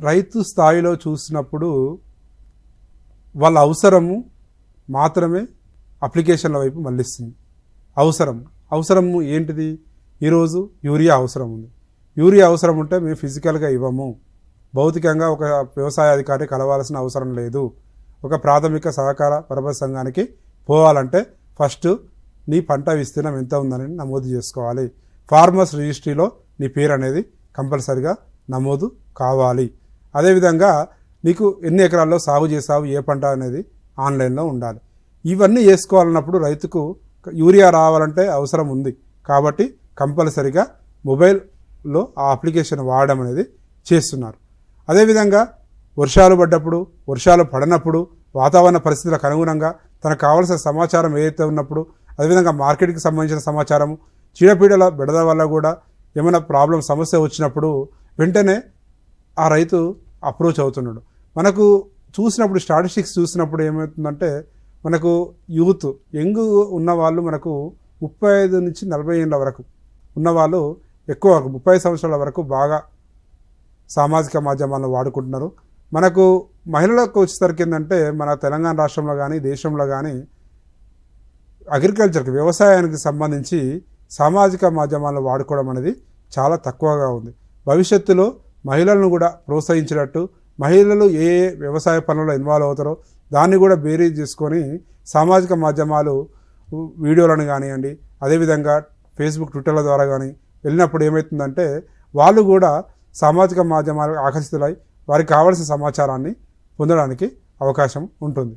రైతు స్థాయిలో చూసినప్పుడు వాళ్ళ అవసరము మాత్రమే అప్లికేషన్ల వైపు మళ్ళిస్తుంది. అవసరము ఏంటిది? ఈరోజు యూరియా అవసరం ఉంది. యూరియా అవసరం ఉంటే మేము ఫిజికల్గా ఇవ్వము, భౌతికంగా ఒక వ్యవసాయ అధికారి కలవాల్సిన అవసరం లేదు. ఒక ప్రాథమిక సహకార పరపతి సంఘానికి పోవాలంటే ఫస్ట్ నీ పంట విస్తీర్ణం ఎంత ఉందని నమోదు చేసుకోవాలి. ఫార్మర్స్ రిజిస్ట్రీలో నీ పేరు అనేది కంపల్సరిగా నమోదు కావాలి. అదేవిధంగా నీకు ఎన్ని ఎకరాల్లో సాగు చేసావు, ఏ పంట అనేది ఆన్లైన్లో ఉండాలి. ఇవన్నీ చేసుకోవాలన్నప్పుడు రైతుకు యూరియా రావాలంటే అవసరం ఉంది కాబట్టి కంపల్సరిగా మొబైల్లో ఆ అప్లికేషన్ వాడడం అనేది చేస్తున్నారు. అదేవిధంగా వర్షాలు పడ్డప్పుడు, వర్షాలు పడనప్పుడు, వాతావరణ పరిస్థితులకు అనుగుణంగా తనకు కావాల్సిన సమాచారం ఏదైతే ఉన్నప్పుడు, అదేవిధంగా మార్కెట్కి సంబంధించిన సమాచారము, చీడపీడల బెడద వల్ల కూడా ఏమైనా సమస్య వచ్చినప్పుడు వెంటనే ఆ రైతు అప్రోచ్ అవుతున్నాడు. మనకు చూసినప్పుడు స్టాటిస్టిక్స్ చూసినప్పుడు ఏమవుతుందంటే మనకు యూత్ యంగ్ ఉన్న వాళ్ళు మనకు 35 నుంచి 40 ఏళ్ళ వరకు ఉన్నవాళ్ళు ఎక్కువ 30 సంవత్సరాల వరకు బాగా సామాజిక మాధ్యమాలను వాడుకుంటున్నారు. మనకు మహిళలకు వచ్చేసరికి ఏంటంటే మన తెలంగాణ రాష్ట్రంలో కానీ దేశంలో కానీ అగ్రికల్చర్కి వ్యవసాయానికి సంబంధించి సామాజిక మాధ్యమాలను వాడుకోవడం అనేది చాలా తక్కువగా ఉంది. భవిష్యత్తులో మహిళలను కూడా ప్రోత్సహించినట్టు, మహిళలు ఏ వ్యవసాయ పనుల్లో ఇన్వాల్వ్ అవుతారో దాన్ని కూడా బేరీజ్ చేసుకొని సామాజిక మాధ్యమాలు వీడియోలను కానివ్వండి, అదేవిధంగా ఫేస్బుక్ ట్విట్టర్ల ద్వారా కానీ వెళ్ళినప్పుడు ఏమవుతుందంటే వాళ్ళు కూడా సామాజిక మాధ్యమాలకు ఆకర్షితులై వారికి కావాల్సిన సమాచారాన్ని పొందడానికి అవకాశం ఉంటుంది.